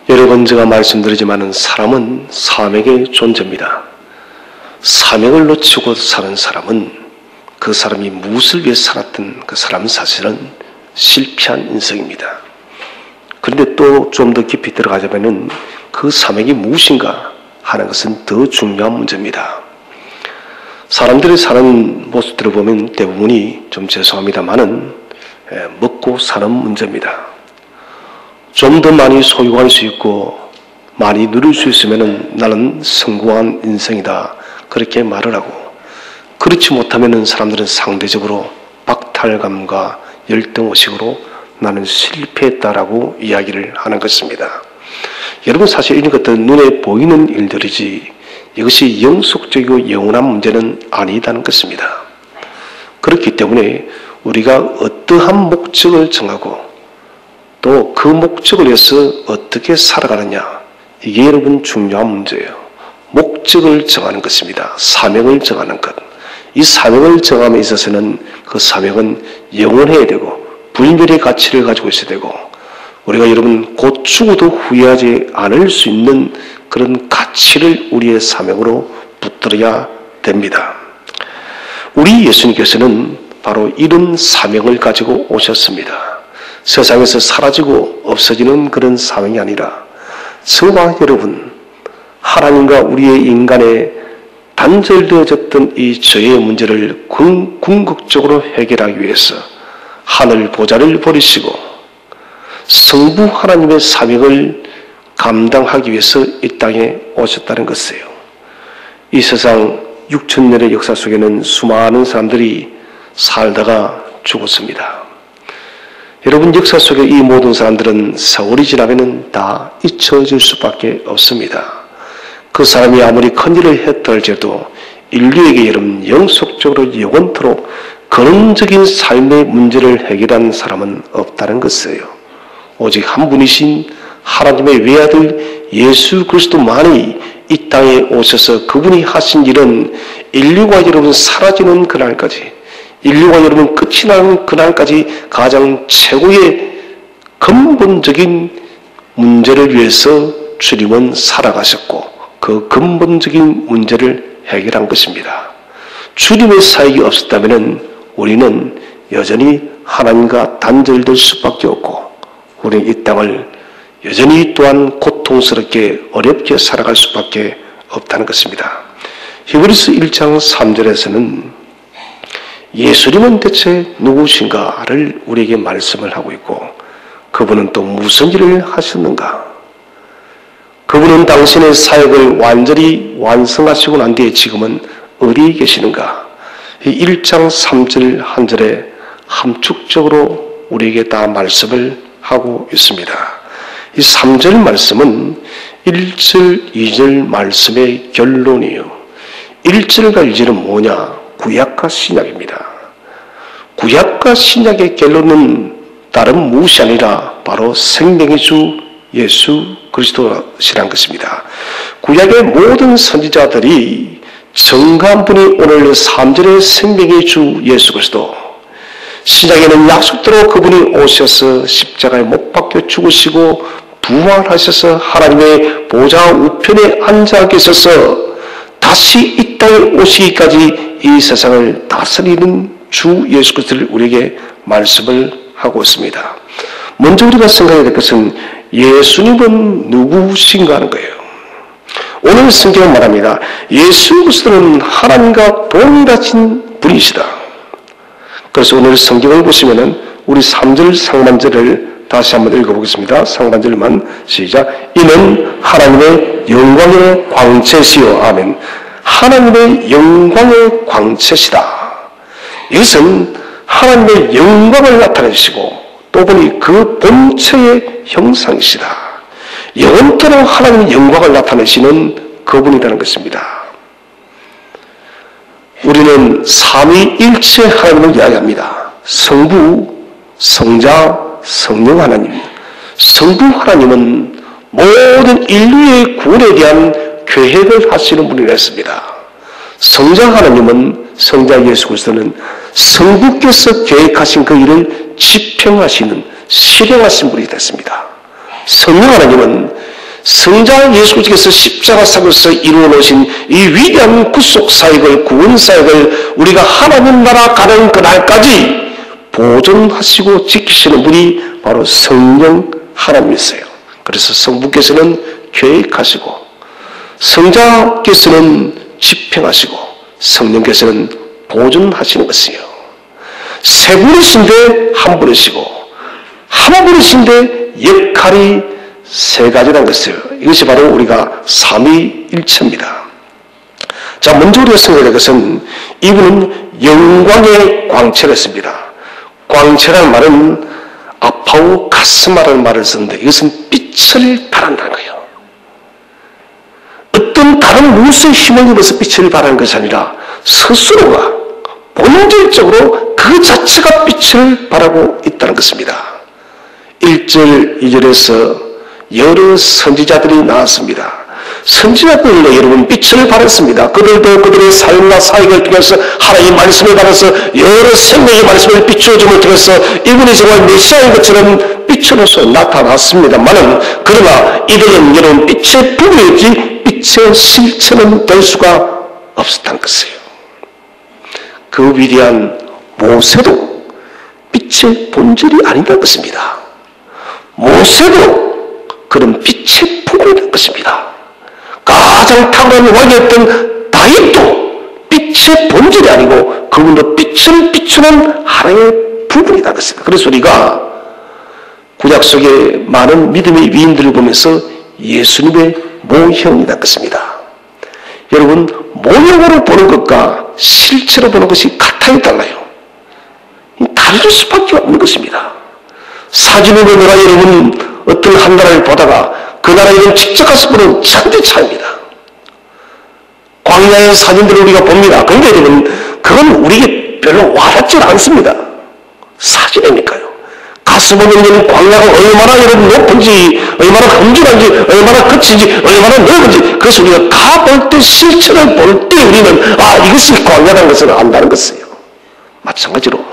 여러 번 제가 말씀드리지만 사람은 사명의 존재입니다. 사명을 놓치고 사는 사람은 그 사람이 무엇을 위해 살았든 그 사람은 사실은 실패한 인생입니다. 그런데 또 좀 더 깊이 들어가자면 그 사명이 무엇인가 하는 것은 더 중요한 문제입니다. 사람들이 사는 모습들을 보면 대부분이 좀 죄송합니다만은 먹고 사는 문제입니다. 좀 더 많이 소유할 수 있고 많이 누릴 수 있으면 나는 성공한 인생이다 그렇게 말을 하고, 그렇지 못하면 사람들은 상대적으로 박탈감과 열등의식으로 나는 실패했다라고 이야기를 하는 것입니다. 여러분, 사실 이런 것들은 눈에 보이는 일들이지 이것이 영속적이고 영원한 문제는 아니다는 것입니다. 그렇기 때문에 우리가 어떠한 목적을 정하고 또 그 목적을 위해서 어떻게 살아가느냐, 이게 여러분 중요한 문제예요. 목적을 정하는 것입니다. 사명을 정하는 것. 이 사명을 정함에 있어서는 그 사명은 영원해야 되고 불멸의 가치를 가지고 있어야 되고, 우리가 여러분 곧 죽어도 후회하지 않을 수 있는 그런 가치를 우리의 사명으로 붙들어야 됩니다. 우리 예수님께서는 바로 이런 사명을 가지고 오셨습니다. 세상에서 사라지고 없어지는 그런 사명이 아니라 저와 여러분, 하나님과 우리의 인간의 단절되어졌던 이 죄의 문제를 궁극적으로 해결하기 위해서 하늘 보좌를 버리시고 성부 하나님의 사명을 감당하기 위해서 이 땅에 오셨다는 것이에요. 이 세상 6,000년의 역사 속에는 수많은 사람들이 살다가 죽었습니다. 여러분, 역사 속의 이 모든 사람들은 세월이 지나면 다 잊혀질 수밖에 없습니다. 그 사람이 아무리 큰 일을 했다 할지라도 인류에게 여러분 영속적으로 영원토록 근원적인 삶의 문제를 해결한 사람은 없다는 것이에요. 오직 한 분이신 하나님의 외아들 예수 그리스도만이 이 땅에 오셔서 그분이 하신 일은 인류가 여러분 사라지는 그날까지, 인류가 여러분 끝이 나는 그날까지 가장 최고의 근본적인 문제를 위해서 주님은 살아가셨고 그 근본적인 문제를 해결한 것입니다. 주님의 사역이 없었다면 우리는 여전히 하나님과 단절될 수밖에 없고 우리는 이 땅을 여전히 또한 고통스럽게 어렵게 살아갈 수밖에 없다는 것입니다. 히브리서 1장 3절에서는 예수님은 대체 누구신가를 우리에게 말씀을 하고 있고, 그분은 또 무슨 일을 하셨는가, 그분은 당신의 사역을 완전히 완성하시고 난 뒤에 지금은 어디에 계시는가, 이 1장 3절 한 절에 함축적으로 우리에게 다 말씀을 하고 있습니다. 이 3절 말씀은 1절, 2절 말씀의 결론이에요. 1절과 2절은 뭐냐? 구약과 신약입니다. 구약과 신약의 결론은 다른 무엇이 아니라 바로 생명의 주 예수 그리스도시라는 것입니다. 구약의 모든 선지자들이 정한 분이 오늘 3절의 생명의 주 예수 그리스도, 신약에는 약속대로 그분이 오셔서 십자가에 못 박혀 죽으시고 부활하셔서 하나님의 보좌 우편에 앉아 계셔서 다시 이 땅에 오시기까지 이 세상을 다스리는 주 예수 그리스도를 우리에게 말씀을 하고 있습니다. 먼저 우리가 생각해야 될 것은 예수님은 누구신가 하는 거예요. 오늘 성경은 말합니다. 예수 그리스도는 하나님과 동일하신 분이시다. 그래서 오늘 성경을 보시면은 우리 3절 상반절을 다시 한번 읽어보겠습니다. 상반절만 시작. 이는 하나님의 영광의 광채시요. 아멘. 하나님의 영광의 광채시다. 이것은 하나님의 영광을 나타내시고 또 보니 그 본체의 형상이시다. 영원토록 하나님의 영광을 나타내시는 그분이라는 것입니다. 우리는 삼위일체 하나님을 이야기합니다. 성부, 성자, 성령 하나님. 성부 하나님은 모든 인류의 구원에 대한 계획을 하시는 분이라 했습니다. 성자 하나님은, 성자 예수 그리스도는 성부께서 계획하신 그 일을 집행하시는, 실행하신 분이 됐습니다. 성령 하나님은 성자 예수 그리스도께서 십자가 사고에서 이루어 놓으신 이 위대한 구속 사역을, 구원 사역을 우리가 하나님 나라 가는 그날까지 보존하시고 지키시는 분이 바로 성령 하나님이세요. 그래서 성부께서는 계획하시고, 성자께서는 집행하시고, 성령께서는 보존하시는 것이에요. 세 분이신데 한 분이시고, 한 분이신데 역할이 세 가지라는 것이에요. 이것이 바로 우리가 삼위일체입니다. 자, 먼저 우리가 생각할 것은 이분은 영광의 광채였습니다. 광채라는 말은 아파우 카스마라는 말을 쓰는데 이것은 빛을 발한다는 거예요. 어떤 다른 무엇의 힘을 입어서 빛을 발하는 것이 아니라 스스로가 본질적으로 그 자체가 빛을 발하고 있다는 것입니다. 1절, 2절에서 여러 선지자들이 나왔습니다. 선지자들로 여러분 빛을 발했습니다. 그들도 그들의 삶과 사역을 통해서 하나님의 말씀을 받아서 여러 생명의 말씀을 비추어줌을 통해서 이분이 정말 메시아인 것처럼 빛으로서 나타났습니다만은, 그러나 이들은 여러분 빛의 부분이지 빛의 실체는 될 수가 없었다는 것이에요. 그 위대한 모세도 빛의 본질이 아니라는 것입니다. 모세도 그런 빛의 부분이라는 것입니다. 가장 탁월한 왕이었던 다윗도 빛의 본질이 아니고 그분도 빛을 비추는 하나의 부분이라는 것입니다. 그래서 우리가 구약 속의 많은 믿음의 위인들을 보면서 예수님의 모형이라는 것입니다. 여러분, 모형으로 보는 것과 실제로 보는 것이 같아요, 달라요? 다를 수밖에 없는 것입니다. 사진을 보느라 여러분 어떤 한 나라를 보다가 그 나라에 직접 가서 보는 천지 차이입니다. 광야의 사진들을 우리가 봅니다. 그런데 여러분, 그건 우리에게 별로 와닿지 않습니다. 사진이니까요. 가서 보면 광야가 얼마나 여러분 높은지, 얼마나 험준한지, 얼마나 끝인지, 얼마나 넓은지, 그래서 우리가 가볼 때, 실체를 볼 때 우리는 이것이 광야라는 것을 안다는 것이에요. 마찬가지로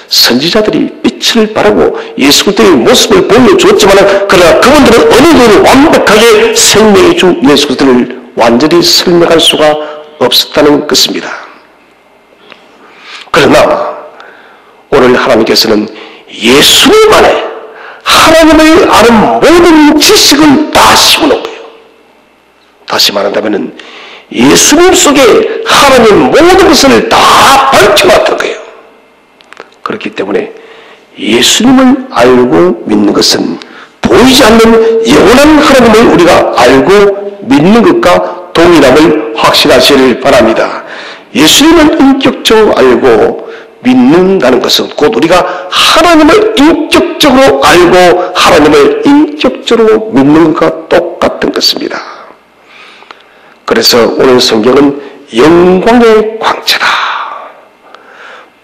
선지자들이 빛을 발하고 예수 그리스도의 모습을 보여주었지만, 그러나 그분들은 어느 정도 완벽하게 생명의 주 예수 그리스도를 완전히 설명할 수가 없었다는 것입니다. 그러나 오늘 하나님께서는 예수님 안에 하나님을 아는 모든 지식을 다 심어놓은 거예요. 다시 말한다면 예수님 속에 하나님 모든 것을 다 밝혀놨던 거예요. 그렇기 때문에 예수님을 알고 믿는 것은 보이지 않는 영원한 하나님을 우리가 알고 믿는 것과 동일함을 확신하시길 바랍니다. 예수님을 인격적으로 알고 믿는다는 것은 곧 우리가 하나님을 인격적으로 알고 하나님을 인격적으로 믿는 것과 똑같은 것입니다. 그래서 오늘 성경은 영광의 광채다,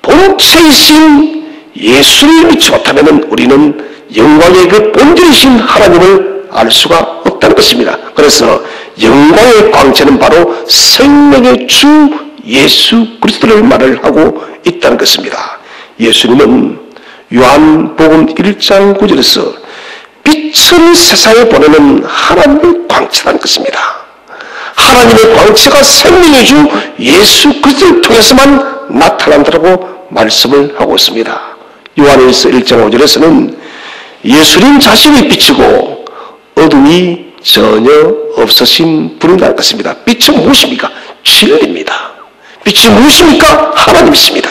본체이신 예수를 믿지 못하면 우리는 영광의 그 본질이신 하나님을 알 수가 없다는 것입니다. 그래서 영광의 광채는 바로 생명의 주 예수 그리스도를 말을 하고 있다는 것입니다. 예수님은 요한복음 1장 9절에서 빛을 세상에 보내는 하나님의 광채라는 것입니다. 하나님의 광채가 생명의 주 예수 그리스도를 통해서만 나타난다고 말씀을 하고 있습니다. 요한일서 1장 5절에서는 예수님 자신이 빛이고 어둠이 전혀 없으신 분이라는 것입니다. 빛은 무엇입니까? 진리입니다. 빛이 무엇입니까? 하나님이십니다.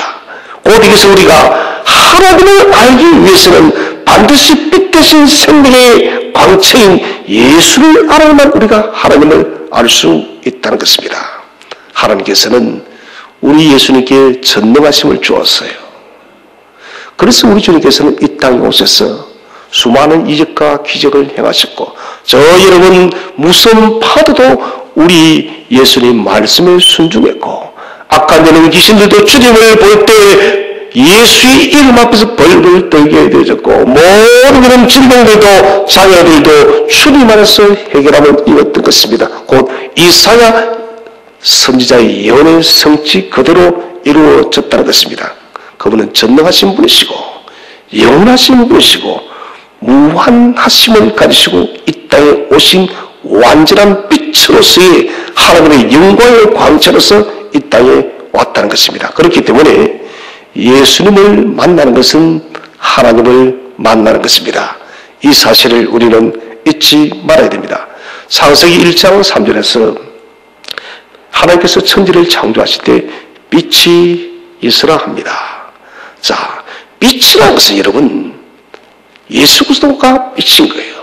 곧 여기서 우리가 하나님을 알기 위해서는 반드시 빛 대신 생명의 광채인 예수를 알아야만 우리가 하나님을 알 수 있다는 것입니다. 하나님께서는 우리 예수님께 전능하심을 주었어요. 그래서 우리 주님께서는 이 땅에 오셔서 수많은 이적과 기적을 행하셨고, 저 여러분 무서운 파도도 우리 예수님 말씀에 순종했고, 악한 귀신들도 주님을 볼 때 예수의 이름 앞에서 벌벌 떨게 되어졌고, 모든 이런 질병들도 장애들도 주님 안에서 해결함을 이뤘던 것입니다. 곧 이사야 선지자의 예언의 성취 그대로 이루어졌다는 것입니다. 그분은 전능하신 분이시고 영원하신 분이시고 무한하심을 가지시고 이 땅에 오신 완전한 빛으로서의 하나님의 영광의 광채로서 이 땅에 왔다는 것입니다. 그렇기 때문에 예수님을 만나는 것은 하나님을 만나는 것입니다. 이 사실을 우리는 잊지 말아야 됩니다. 창세기 1장 3절에서 하나님께서 천지를 창조하실 때 빛이 있으라 합니다. 자, 빛이라는 것은 여러분 예수 그리스도가 빛인 거예요.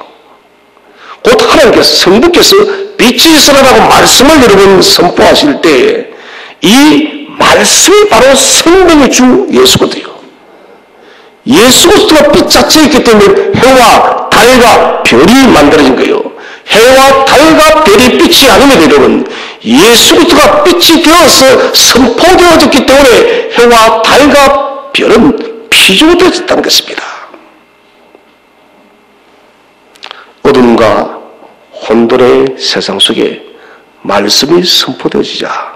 곧 하나님께서 성부께서 빛이 있으라라고 말씀을 여러분 선포하실 때 이 말씀이 바로 생명의 주 예수거든요. 예수 그리스도가 빛 자체이기 때문에 해와 달과 별이 만들어진 거예요. 해와 달과 별이 빛이 아니면 여러분 예수 그리스도가 빛이 되어서 선포되어졌기 때문에 해와 달과 별은 피조되어졌다는 것입니다. 어둠과 혼돈의 세상 속에 말씀이 선포되어지자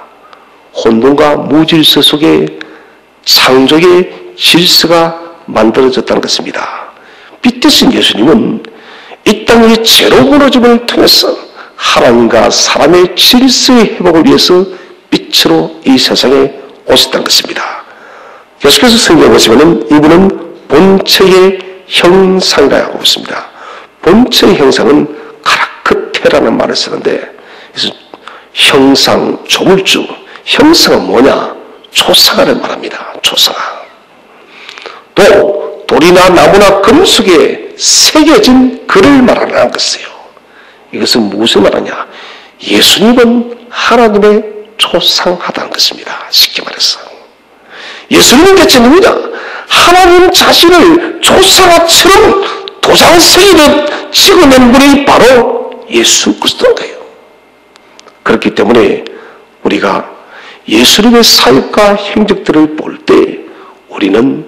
혼돈과 무질서 속에 창조의 질서가 만들어졌다는 것입니다. 빛 대신 예수님은 이 땅의 죄로 무너짐을 통해서 하나님과 사람의 질서의 회복을 위해서 빛으로 이 세상에 오셨다는 것입니다. 계속해서 성경을 보시면 이분은 본체의 형상이라고 했습니다. 본체의 형상은 카라크테라는 말을 쓰는데 그래서 형상, 조물주, 형상은 뭐냐? 초상화를 말합니다. 초상화. 또 돌이나 나무나 금속에 새겨진 글을 말하는 것이에요. 이것은 무엇을 말하냐? 예수님은 하나님의 초상하다는 것입니다. 쉽게 말해서 예수님은 대체 누구냐? 하나님 자신을 초상화처럼 도장성이를 찍어낸 분이 바로 예수 그리스도인가요? 그렇기 때문에 우리가 예수님의 사역과 행적들을 볼 때 우리는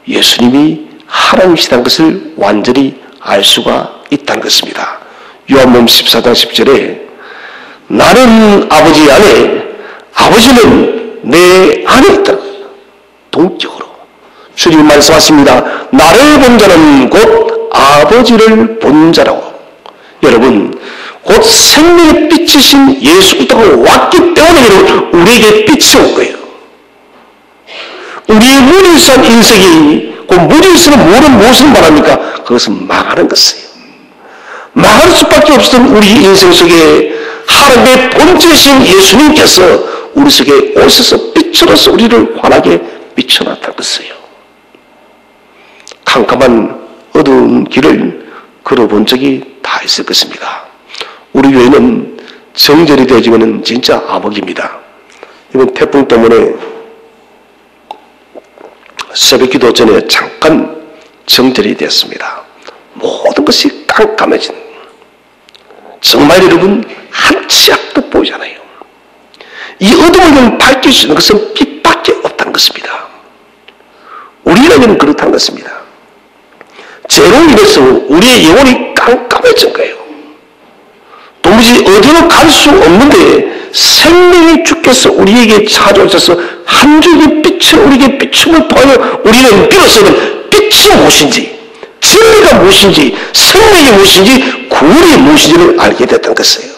예수님이 하나님이시다는 것을 완전히 알 수가 있다는 것입니다. 요한복음 14장 10절에 나는 아버지 안에 아버지는 내 안에 있다. 동격으로 주님이 말씀하십니다. 나를 본 자는 곧 아버지를 본 자라고. 여러분 곧 생명의 빛이신 예수 그리스도가 왔기 때문에 여러분 우리에게 빛이 온 거예요. 우리의 무질서한 인생이 그 무질서는 무엇을 말합니까? 그것은 망하는 것이에요. 망할 수밖에 없었던 우리 인생 속에 하나님의 본체이신 예수님께서 우리 속에 오셔서 빛으로서 우리를 환하게 비춰놨다는 것이에요. 캄캄한 어두운 길을 걸어본 적이 다 있을 것입니다. 우리 교회는 정절이 되어지면 진짜 암흑입니다. 이번 태풍 때문에 새벽기도 전에 잠깐 정절이 됐습니다. 모든 것이 깜깜해진, 정말 여러분 한 치 앞도 보이잖아요. 이 어둠을 밝힐 수 있는 것은 빛밖에 없다는 것입니다. 우리에게는 그렇다는 것입니다. 죄로 인해서 우리의 영혼이 깜깜해진 거예요. 도무지 어디로 갈 수 없는데 생명의 주께서 우리에게 찾아오셔서 한 줄기 빛을 우리에게 비춤을 통하여 우리는 비로소는 빛이 무엇인지, 진리가 무엇인지, 생명이 무엇인지, 구원이 무엇인지를 알게 됐다는 것이에요.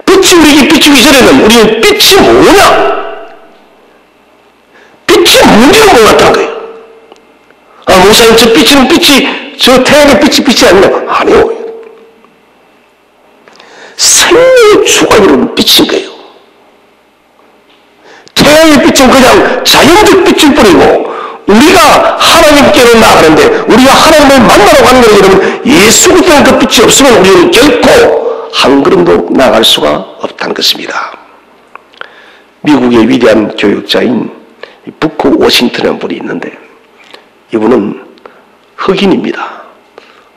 빛이 우리에게 비추기 전에는 우리는 빛이 뭐냐? 빛이 뭔지를 몰랐다는 거예요. 아, 목사님 저 빛은 빛이 저 태양의 빛이 아니냐? 아니요. 생명의 주가 이루는 빛인 거예요. 태양의 빛은 그냥 자연적 빛일 뿐이고 우리가 하나님께로 나가는데 우리가 하나님을 만나러 가는 것은 여러분 예수 그리스도의 그 빛이 없으면 우리는 결코 한 걸음도 나갈 수가 없다는 것입니다. 미국의 위대한 교육자인 부크 워싱턴이라는 분이 있는데 이분은 흑인입니다.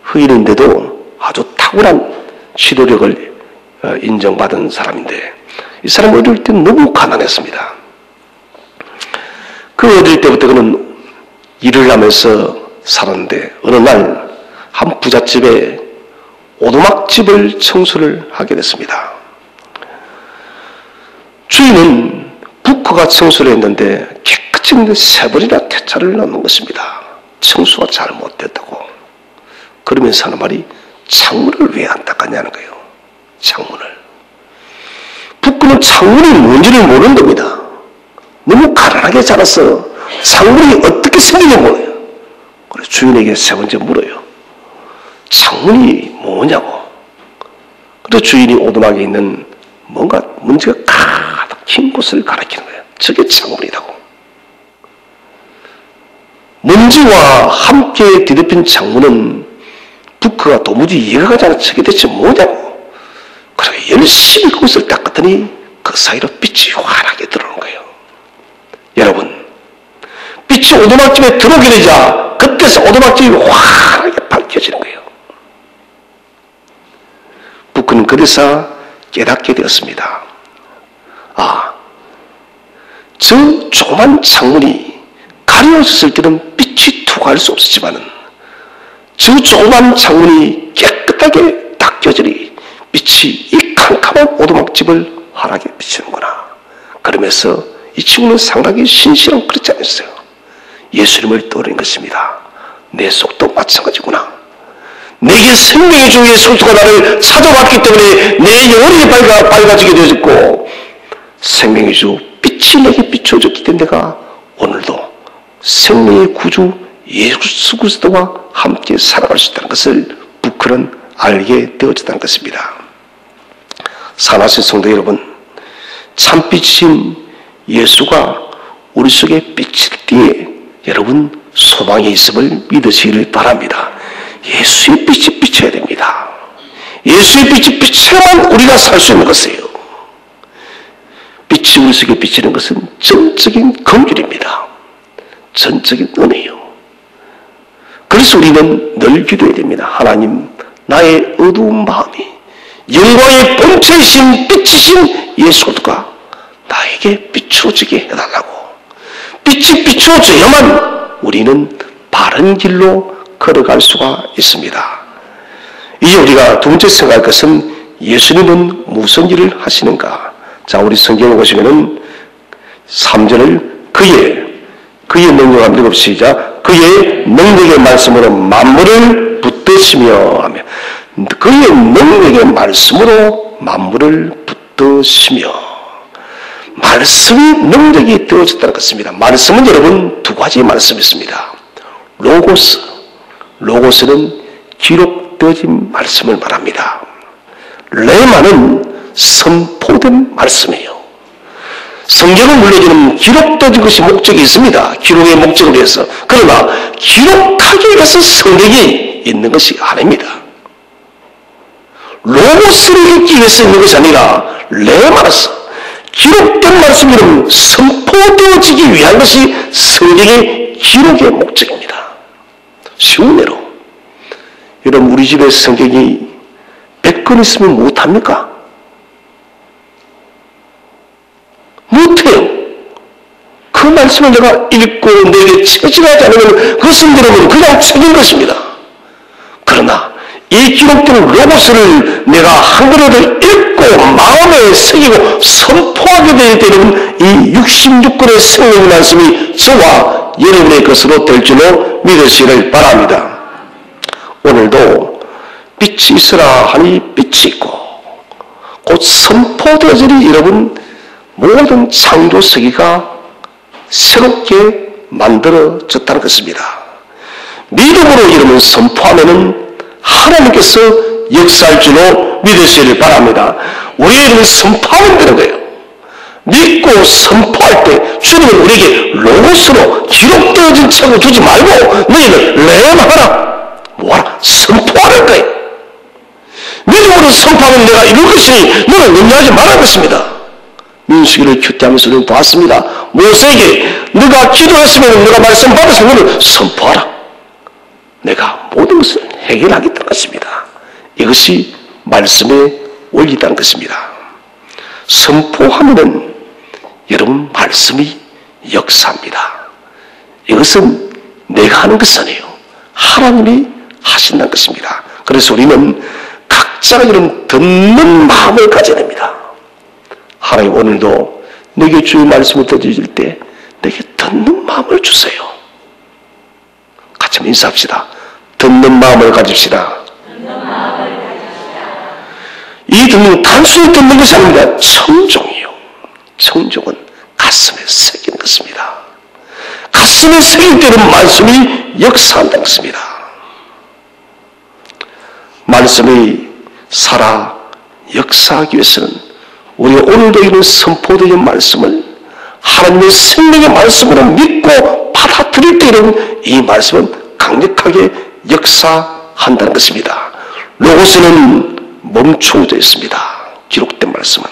흑인인데도 아주 탁월한 지도력을 인정받은 사람인데 이 사람은 어릴 때 너무 가난했습니다. 그 어릴 때부터 그는 일을 하면서 살았는데 어느 날 한 부잣집에 오두막집을 청소를 하게 됐습니다. 주인은 부커가 청소를 했는데 깨끗이 있는데 세 번이나 퇴짜를 넣는 것입니다. 청소가 잘못됐다고. 그러면서 하는 말이 창문을 왜 안 닦았냐는 거예요. 창문을. 북근은 창문이 뭔지를 모르는 겁니다. 너무 가난하게 자라서 창문이 어떻게 생긴지 몰라요. 그래서 주인에게 세 번째 물어요. 창문이 뭐냐고. 그래서 주인이 오두막에 있는 뭔가 문제가 가득 낀 곳을 가리키는 거예요. 저게 창문이라고. 먼지와 함께 뒤덮인 창문은 부크가 도무지 이해가 가지 않아 저게 대체 뭐냐고. 그래서 열심히 그것을 닦았더니 그 사이로 빛이 환하게 들어오는 거예요. 여러분, 빛이 오두막집에 들어오게 되자 그때서 오두막집이 환하게 밝혀지는 거예요. 부크는 그래서 깨닫게 되었습니다. 아, 저 조그만 창문이 가려졌을 때는 빛이 투과할 수 없었지만은 저 조그만 창문이 깨끗하게 닦여지니 빛이 이 캄캄한 오두막집을 환하게 비치는구나. 그러면서 이 친구는 상당히 신실한 그렇지 않았어요. 예수님을 떠올린 것입니다. 내 속도 마찬가지구나. 내게 생명의 주의 성수가 나를 찾아왔기 때문에 내 영혼이 밝아지게 되어졌고 생명의 주 빛이 내게 비춰졌기 때문에 내가 오늘도 생명의 구주 예수 그리스도와 함께 살아갈 수 있다는 것을 부크는 알게 되어졌다는 것입니다. 사랑하는 성도 여러분, 참빛이신 예수가 우리 속에 빛일 때에 여러분 소망이 있음을 믿으시기를 바랍니다. 예수의 빛이 비쳐야 됩니다. 예수의 빛이 비쳐야만 우리가 살 수 있는 것이에요. 빛이 우리 속에 비치는 것은 전적인 긍휼입니다. 전적인 은혜요. 그래서 우리는 늘 기도해야 됩니다. 하나님, 나의 어두운 마음이 영광의 본체이신 빛이신 예수가 나에게 비춰지게 해달라고. 빛이 비춰져야만 우리는 바른 길로 걸어갈 수가 있습니다. 이제 우리가 두 번째 생각할 것은 예수님은 무슨 일을 하시는가. 자, 우리 성경을 보시면은 3절을 그의 능력을 한번 읽읍시다. 그의 능력의 말씀으로 만물을 붙드시며 하며, 그의 능력의 말씀으로 만물을 붙드시며. 말씀이 능력이 되어졌다는 것입니다. 말씀은 여러분 두 가지 말씀이 있습니다. 로고스는 기록되어진 말씀을 말합니다. 레마는 선포된 말씀이에요. 성경을 물려주는 기록되어진 것이 목적이 있습니다. 기록의 목적을 위해서. 그러나 기록하기 위해서 성경이 있는 것이 아닙니다. 로고스를 읽기 위해서 있는 것이 아니라 레마로서 기록된 말씀이 선포되어지기 위한 것이 성경의 기록의 목적입니다. 쉬운 예로 여러분, 우리 집에 성경이 100권 있으면 못합니까? 못해요. 그 말씀을 내가 읽고 내게 체질하지 않으면 그것은 여러분 그냥 책인 것입니다. 그러나 이 기록된 로고스를 내가 한 권을 읽고 마음에 새기고 선포하게 되기 때문에 이 66권의 생명의 말씀이 저와 여러분의 것으로 될 줄로 믿으시기를 바랍니다. 오늘도 빛이 있으라 하니 빛이 있고 곧 선포되어지니 여러분 모든 창조 세계가 새롭게 만들어졌다는 것입니다. 믿음으로 여러분 선포하면은 하나님께서 역사할 줄로 믿으시기를 바랍니다. 우리에게 선포하면 되는 거예요. 믿고 선포할 때 주님은 우리에게 로고스로 기록되어진 책을 주지 말고 너희는 레마하라. 뭐하라? 선포하는 거예요. 믿음으로 선포하면 내가 이룰 것이니 너는 염려하지 말할 것입니다. 민수기를 큐티하면서 우리는 봤습니다. 모세에게 너가 기도했으면 너가 말씀 받았으면 너는 선포하라. 내가 모든 것을 해결하겠다는 것입니다. 이것이 말씀의 원리라는 것입니다. 선포하면은 여러분 말씀이 역사합니다. 이것은 내가 하는 것이 아니에요. 하나님이 하신다는 것입니다. 그래서 우리는 각자가 이런 듣는 마음을 가져야 됩니다. 하나님 오늘도 내게 주의 말씀을 들려주실 때 내게 듣는 마음을 주세요. 같이 한번 인사합시다. 듣는 마음을 가집시다. 이 이 듣는 단순히 듣는 것이 아닙니다. 청종이요. 청종은 가슴에 새기는 것입니다. 가슴에 새길 때는 말씀이 역사한다는 것입니다. 말씀이 살아 역사하기 위해서는 우리가 오늘도 이런 선포되는 말씀을 하나님의 생명의 말씀으로 믿고 받아들일 때는 이 말씀은 강력하게 역사한다는 것입니다. 로고스는 멈춰져 있습니다. 기록된 말씀은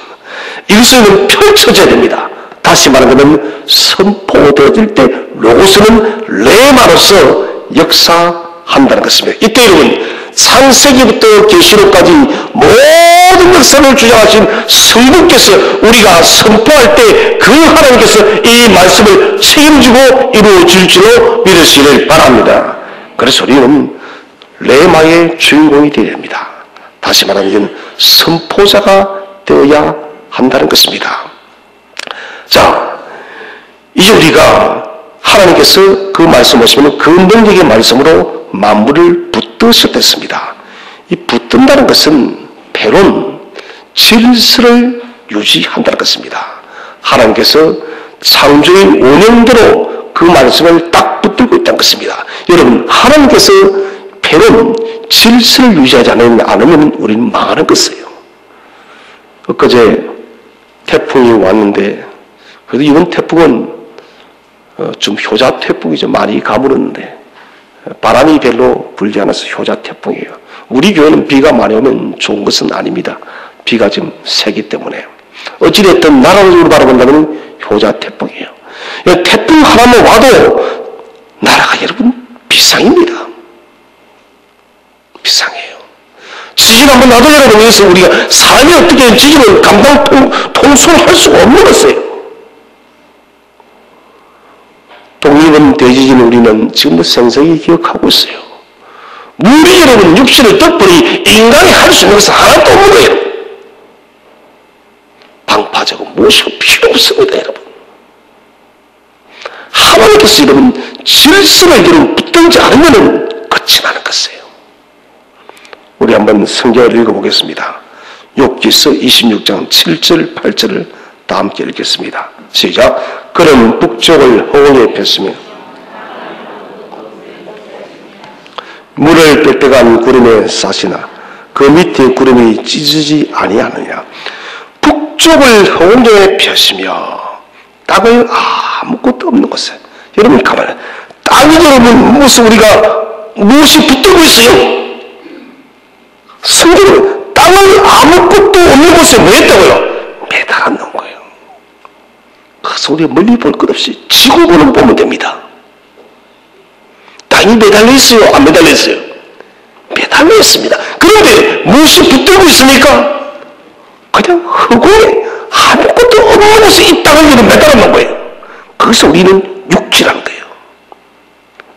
이것은 펼쳐져야 됩니다. 다시 말하면 선포되어질 때 로고스는 레마로서 역사한다는 것입니다. 이때 여러분 창세기부터 계시록까지 모든 역사를 주장하신 성부께서 우리가 선포할 때 그 하나님께서 이 말씀을 책임지고 이루어질 줄로 믿으시길 바랍니다. 그래서 우리는 레마의 주인공이 되어야 됩니다. 다시 말하면 선포자가 되어야 한다는 것입니다. 자, 이제 우리가 하나님께서 그 말씀 보시면 그 능력의 말씀으로 만물을 붙드셨습니다. 이 붙든다는 것은 배론, 질서를 유지한다는 것입니다. 하나님께서 창조의 원형대로 그 말씀을 딱 붙들고 있다는 것입니다. 여러분, 하나님께서 배론, 질서를 유지하지 않으면 우리는 망하는 것이에요. 엊그제 태풍이 왔는데, 그래도 이번 태풍은 좀 효자 태풍이죠. 많이 가물었는데 바람이 별로 불지 않아서 효자 태풍이에요. 우리 교회는 비가 많이 오면 좋은 것은 아닙니다. 비가 좀 세기 때문에. 어찌됐든 나라적으로 바라본다면 효자 태풍이에요. 태풍 하나만 와도 나라가 여러분 비상입니다. 비상해요. 지진 한번 나도 여러분, 여기서 우리가 사람이 어떻게 지진을 통솔할 수가 없는 것이에요. 독립은 대지진을 우리는 지금도 생생히 기억하고 있어요. 물이 여러분 육신을 덮으니 인간이 할 수 있는 것은 하나도 없는 거예요. 방파제고 무엇이고 필요 없습니다, 여러분. 하나님께서 여러분 질서를 여러분 붙들지 않으면 거침하는 것이에요. 우리 한번 성경을 읽어보겠습니다. 욥기서 26장 7절 8절을 다 함께 읽겠습니다. 시작. 그는 북쪽을 허공에 폈으며 물을 빽빽한 구름에 싸시나 그 밑에 구름이 찢어지지 아니하느냐. 북쪽을 허공에 폈으며 땅을 아무것도 없는 곳에. 여러분 가만히 땅이 여러분 무엇이 붙들고 있어요? 성경은 땅을 아무것도 없는 곳에 뭐 했다고요? 매달아 놓은 거예요. 그래서 우리가 멀리 볼 것 없이 지구본을 보면 됩니다. 땅이 매달려 있어요? 안 매달려 있어요? 매달려 있습니다. 그런데 무엇이 붙들고 있습니까? 그냥 허공에 아무것도 없는 곳에 이 땅을 매달아 놓은 거예요. 그래서 우리는 육지라는 거예요.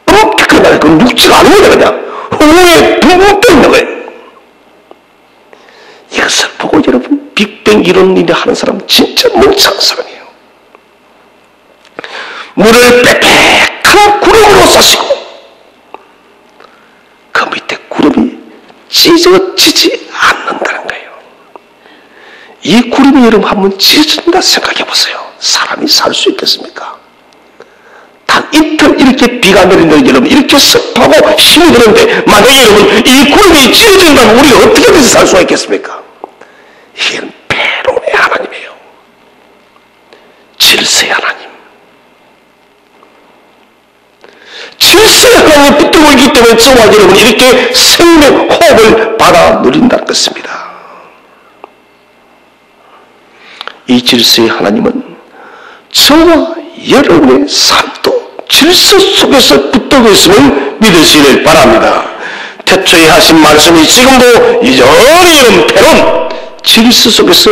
엄격하게 말해 그건 육지가 아닌 거예요. 그냥 허공에 붕붕 떠 있는 거예요. 이것을 보고 여러분 빅뱅 이론 일을 하는 사람은 진짜 멍청한 사람이에요. 물을 빽빽한 구름으로 싸시고 그 밑에 구름이 찢어지지 않는다는 거예요. 이 구름이 여러분 한번 찢어진다 생각해 보세요. 사람이 살 수 있겠습니까? 단 이틀 이렇게 비가 내리는데 여러분 이렇게 습하고 힘이 드는데 만약에 여러분 이 구름이 찢어진다면 우리가 어떻게 해서 살 수가 있겠습니까? 이건 배론의 하나님이에요. 질서의 하나님. 질서의 하나님을 붙들고 있기 때문에 저와 여러분 이렇게 생명 호흡을 받아 누린다는 것입니다. 이 질서의 하나님은 저와 여러분의 삶도 질서 속에서 붙들고 있음을 믿으시길 바랍니다. 태초에 하신 말씀이 지금도 여전히 여러분 배론 질서 속에서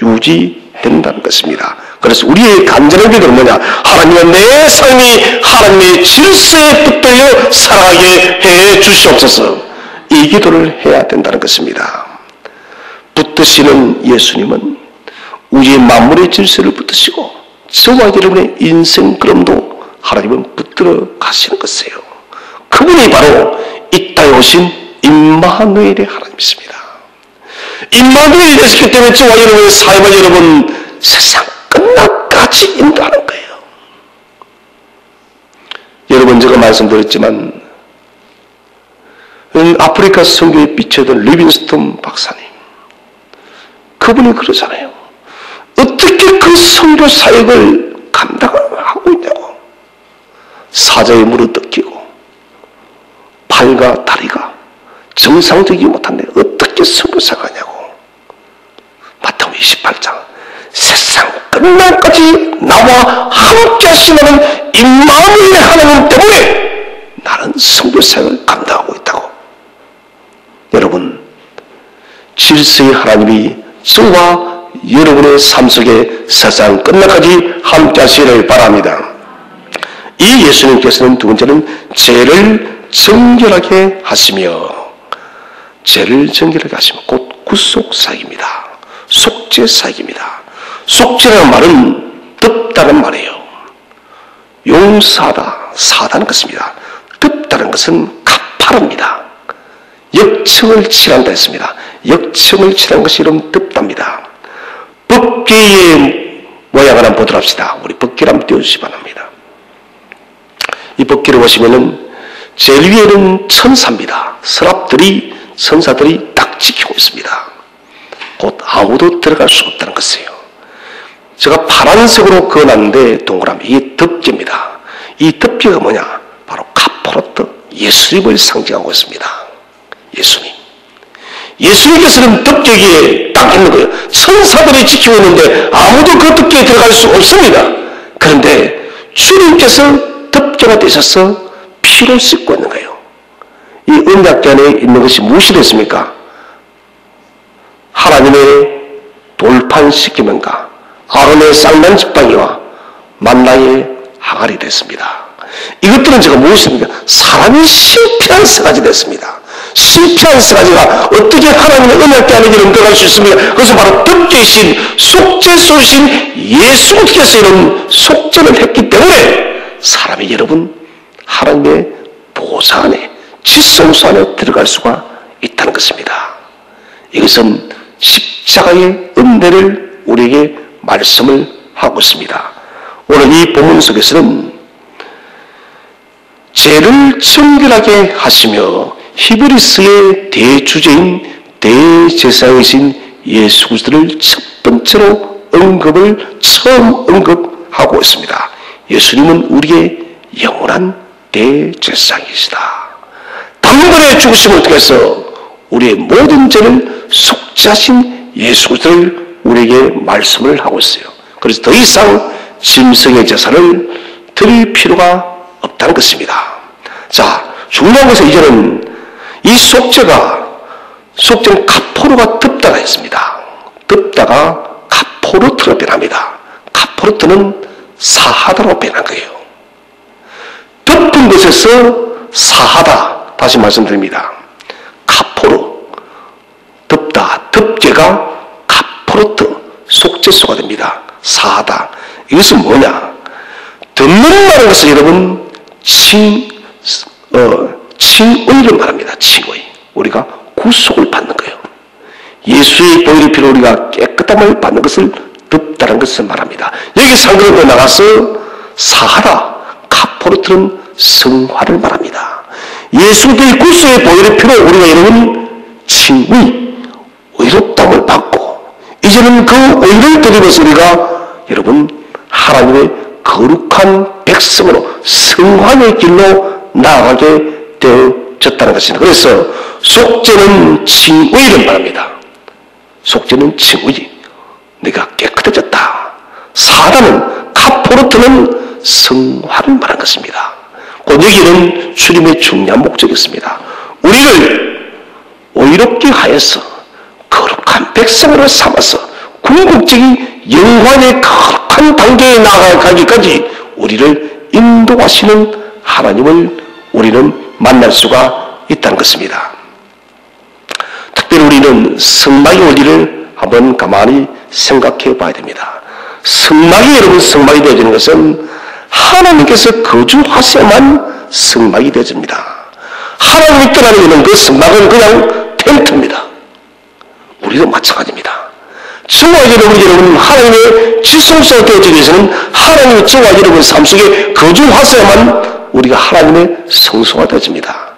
유지된다는 것입니다. 그래서 우리의 간절한 기도는 뭐냐? 하나님은 내 삶이 하나님의 질서에 붙들려 살아가게 해 주시옵소서. 이 기도를 해야 된다는 것입니다. 붙드시는 예수님은 우리의 만물의 질서를 붙드시고 저와 여러분의 인생 걸음도 하나님은 붙들어 가시는 것이에요. 그분이 바로 이 땅에 오신 임마누엘의 하나님이십니다. 임마누엘이 되셨기 때문에 저와 여러분의 삶을 여러분 세상 끝날까지 인도하는 거예요. 여러분 제가 말씀드렸지만 아프리카 선교에 비춰던 리빙스톤 박사님, 그분이 그러잖아요. 어떻게 그 선교 사역을 감당하고 있냐고. 사자에 물어뜯기고 팔과 다리가 정상적이지 못한데 어떻게 선교 사역하냐고. 마태복음 28장 세상 끝날까지 나와 함께 하시는 임마누엘 하나님 때문에 나는 선교 사역을 감당하고 있다고. 여러분, 질서의 하나님이 저와 여러분의 삶 속에 세상 끝날까지 함께 하시기를 바랍니다. 이 예수님께서는 두 번째는 죄를 정결하게 하시며, 죄를 정결하게 하시며 곧 구속사역입니다. 속죄사역입니다. 속죄라는 말은 덮다는 말이에요. 용서하다, 사다는 것입니다. 덮다는 것은 가파릅니다. 역청을 칠한다 했습니다. 역청을 칠한 것이 이름 덮답니다. 법궤의 모양을 한번 보도록 합시다. 우리 법궤를 한번 띄워주시기 바랍니다. 이 법궤를 보시면은 제일 위에는 천사입니다. 서랍들이, 천사들이 딱 지키고 있습니다. 곧 아무도 들어갈 수 없다는 것이에요. 제가 파란색으로 그어놨는데 동그라미, 이게 덮개입니다. 이 덮개가 뭐냐? 바로 카포르트, 예수님을 상징하고 있습니다. 예수님. 예수님께서는 덮개에 딱 있는 거예요. 천사들이 지키고 있는데 아무도 그 덮개에 들어갈 수 없습니다. 그런데 주님께서 덮개가 되셔서 피로 씻고 있는 거예요. 이 언약궤 안에 있는 것이 무엇이 됐습니까? 하나님의 돌판시키면과 아론의 쌍난 지팡이와 만나의 항아리 됐습니다. 이것들은 제가 무엇입니까? 사람이 실패한 세 가지 됐습니다. 실패한 세 가지가 어떻게 하나님의 언약궤 안에 들어갈 수 있습니까? 그것은 바로 덮개이신 속죄소신 예수께서 이런 속죄를 했기 때문에 사람이 여러분 하나님의 보좌 안에, 지성소 안에 들어갈 수가 있다는 것입니다. 이것은 십자가의 은혜를 우리에게 말씀을 하고 있습니다. 오늘 이 본문 속에서는 죄를 정결하게 하시며 히브리스의 대주제인 대제사장이신 예수 그리스도를 첫 번째로 처음 언급하고 있습니다. 예수님은 우리의 영원한 대제사장이시다. 단번에 죽으심을 통해서 우리의 모든 죄를 속죄하신 예수 그리스도를 우리에게 말씀을 하고 있어요. 그래서 더 이상 짐승의 제사를 드릴 필요가 없다는 것입니다. 자, 중요한 것은 이제는 이 속죄는 카포르가 덮다가 있습니다. 덮다가 카포르트로 변합니다. 카포르트는 사하다로 변한 거예요. 덮은 것에서 사하다, 다시 말씀드립니다. 카포르, 덮다, 덮개가 카포르트, 속죄소가 됩니다. 사하다. 이것은 뭐냐? 덮는다는 것은 여러분 칭의를 말합니다. 칭의. 우리가 구속을 받는 거예요. 예수의 보혈의 피로 우리가 깨끗함을 받는 것을 덮다는 것을 말합니다. 여기 상그릇에 나가서 사하다, 카포르트는 성화를 말합니다. 예수의 구속의 보혈의 피로 우리가 여러분 칭의, 의롭다함을 받고 이제는 그 의를 드리면서 우리가 여러분 하나님의 거룩한 백성으로 성화의 길로 나아가게 되어졌다는 것입니다. 그래서 속죄는 칭의를 말합니다. 속죄는 칭의. 내가 깨끗해졌다. 사하다는 카포르트는 성화를 말한 것입니다. 곧 여기는 주님의 중요한 목적이었습니다. 우리를 의롭게 하여서 거룩한 백성으로 삼아서 궁극적인 영광의 거룩한 단계에 나아가기까지 우리를 인도하시는 하나님을 우리는 만날 수가 있다는 것입니다. 특별히 우리는 성막의 원리를 한번 가만히 생각해 봐야 됩니다. 성막이 여러분 성막이 되어지는 것은 하나님께서 거주하셔야만 성막이 되어집니다. 하나님이 떠나는 그 성막은 그냥 텐트입니다. 우리도 마찬가지입니다. 저와 여러분, 하나님의 지성소가 되어지기 위해서는 하나님의 저와 여러분 삶 속에 거주하셔야만 우리가 하나님의 성소가 되어집니다.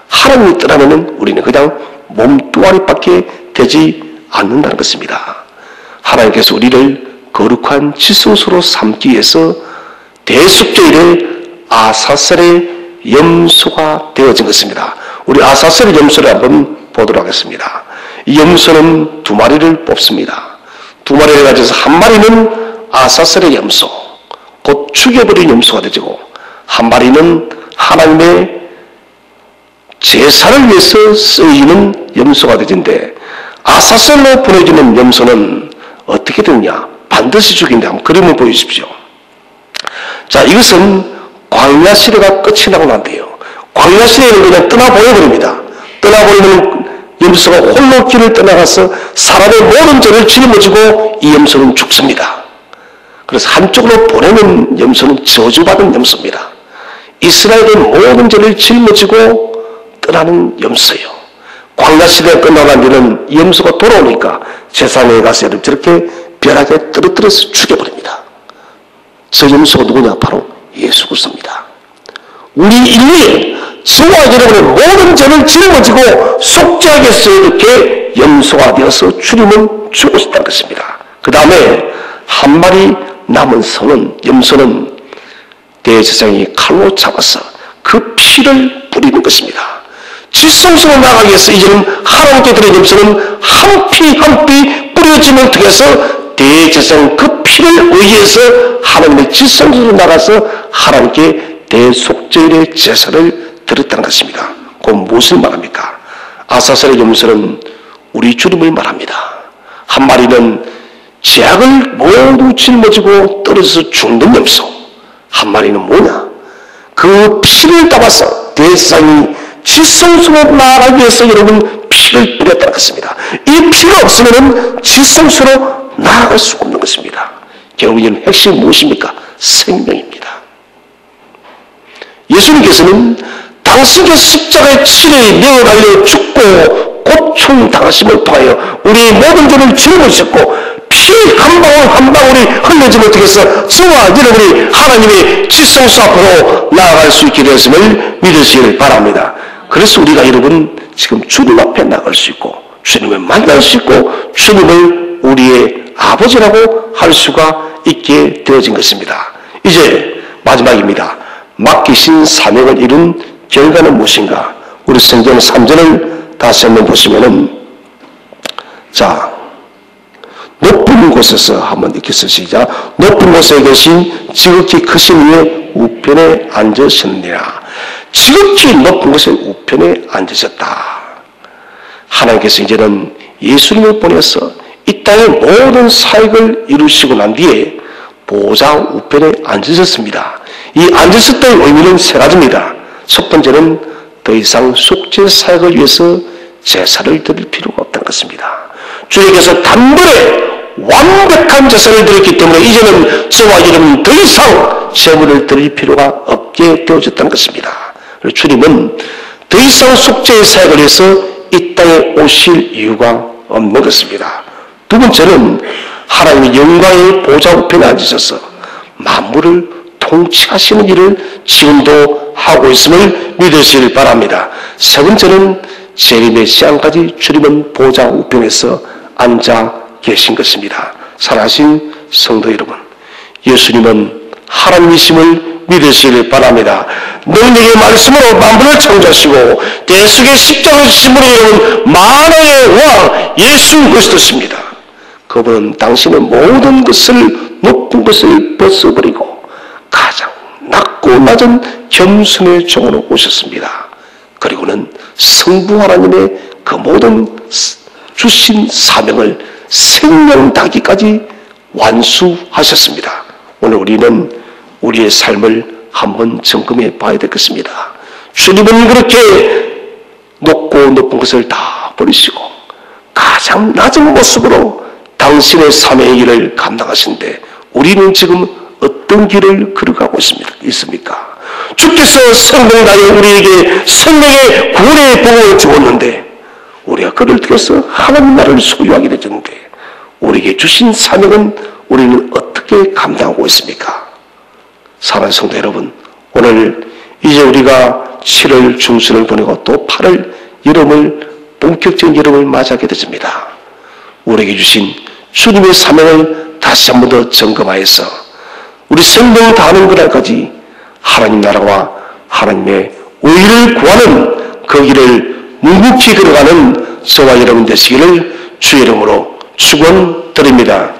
하나님이 떠나면 우리는 그냥 몸뚱아리밖에 되지 않는다는 것입니다. 하나님께서 우리를 거룩한 지성소로 삼기 위해서 대속죄일에 아사셀의 염소가 되어진 것입니다. 우리 아사셀의 염소를 한번 보도록 하겠습니다. 이 염소는 2마리를 뽑습니다. 2마리를 가져서 한 마리는 아사셀의 염소, 곧 죽여버린 염소가 되고, 한 마리는 하나님의 제사를 위해서 쓰이는 염소가 되는데, 아사셀로 보내주는 염소는 어떻게 되느냐? 반드시 죽인데 한번 그림을 보여주십시오. 자, 이것은 광야 시대가 끝이 나고 난데요. 광야 시대는 그냥 떠나보내버립니다. 떠나버리면 염소가 홀로 길을 떠나가서 사람의 모든 죄를 짊어지고 이 염소는 죽습니다. 그래서 한쪽으로 보내는 염소는 저주받은 염소입니다. 이스라엘의 모든 죄를 짊어지고 떠나는 염소예요. 광야 시대가 끝나간 뒤는 염소가 돌아오니까 제사장에 가서 저렇게 벼락에 떨어뜨려서 죽여버립니다. 저 염소가 누구냐? 바로 예수 그리스도입니다. 우리 인류에 저와 여러분의 모든 죄를 짊어지고 속죄하기 위해서 이렇게 염소가 되어서 주님은 죽으셨다는 것입니다. 그 다음에 한 마리 남은 염소는 대제사장이 칼로 잡아서 그 피를 뿌리는 것입니다. 지성소로 나가기 위해서 이제는 하나님께 드린 염소는 한 피 한 피 뿌려짐을 통해서 대제사장 그 피를 의해서 하나님의 지성소로 나가서 하나님께 대속죄일의 제사를 드렸다는 것입니다. 그건 무엇을 말합니까? 아사셀의 염소는 우리 주님을 말합니다. 한 마리는 죄악을 모두 짊어지고 떨어져서 죽는 염소, 한 마리는 뭐냐? 그 피를 담아서 대제사장이 지성소로 나아가기 위해서 여러분 피를 뿌렸다는 것입니다. 이 피가 없으면 지성소로 나아갈 수 없는 것입니다. 결국 이는 핵심이 무엇입니까? 생명입니다. 예수님께서는 당신의 십자가의 치료에 매어 달려 죽고 고충당하심을 통하여 우리의 모든 죄를 짊어지셨고 피 한 방울 한 방울이 흘러짐을 통해서 저와 여러분이 하나님의 지성소 앞으로 나아갈 수 있게 되었음을 믿으시길 바랍니다. 그래서 우리가 여러분 지금 주님 앞에 나갈 수 있고 주님을 만날 수 있고 주님을 우리의 아버지라고 할 수가 있게 되어진 것입니다. 이제 마지막입니다. 맡기신 사명을 이룬 결과는 무엇인가? 우리 성경 3절을 다시 한번 보시면은, 자, 높은 곳에서 한번 읽겠습니다. 시작. 높은 곳에 계신 지극히 크신 이의 우편에 앉으셨느니라. 지극히 높은 곳에 우편에 앉으셨다. 하나님께서 이제는 예수님을 보내서 이 땅의 모든 사역을 이루시고 난 뒤에 보좌 우편에 앉으셨습니다. 이 앉으셨다의 의미는 3가지입니다. 첫 번째는 더 이상 속죄 사역을 위해서 제사를 드릴 필요가 없다는 것입니다. 주님께서 단번에 완벽한 제사를 드렸기 때문에 이제는 저와 여러분 더 이상 제물을 드릴 필요가 없게 되어졌다는 것입니다. 그리고 주님은 더 이상 속죄의 사역을 위해서 이 땅에 오실 이유가 없는 것입니다. 두 번째는 하나님의 영광의 보좌 우편에 앉으셔서 만물을 통치하시는 일을 지금도 하고 있음을 믿으시길 바랍니다. 세 번째는 재림의 시간까지 주님은 보좌 우편에서 앉아 계신 것입니다. 사랑하신 성도 여러분, 예수님은 하나님이심을 믿으시길 바랍니다. 능력의 말씀으로 만물을 창조하시고 대속의 십자가를 지심으로 여러분 만왕의 왕 예수 그리스도십니다. 그분은 당신의 모든 것을 높은 것을 벗어버리고 가장 낮고 낮은 겸손의 종으로 오셨습니다. 그리고는 성부 하나님의 그 모든 주신 사명을 생명 다기까지 완수하셨습니다. 오늘 우리는 우리의 삶을 한번 점검해 봐야 되겠습니다. 주님은 그렇게 높은 것을 다 버리시고 가장 낮은 모습으로 당신의 사명의 길을 감당하시는데 우리는 지금 어떤 길을 걸어가고 있습니까? 주께서 생명 다해 우리에게 생명의 구원의 복을 주었는데 우리가 그를 통해서 하나님 나라를 소유하게 되었는데 우리에게 주신 사명은 우리는 어떻게 감당하고 있습니까? 사랑하는 성도 여러분, 오늘 이제 우리가 7월 중순을 보내고 또 8월 여름을 본격적인 여름을 맞이하게 되십니다. 우리에게 주신 주님의 사명을 다시 한 번 더 점검하여서 우리 생명을 다하는 그날까지 하나님 나라와 하나님의 의를 구하는 그 길을 묵묵히 걸어가는 저와 여러분 되시기를 주의 이름으로 축원드립니다.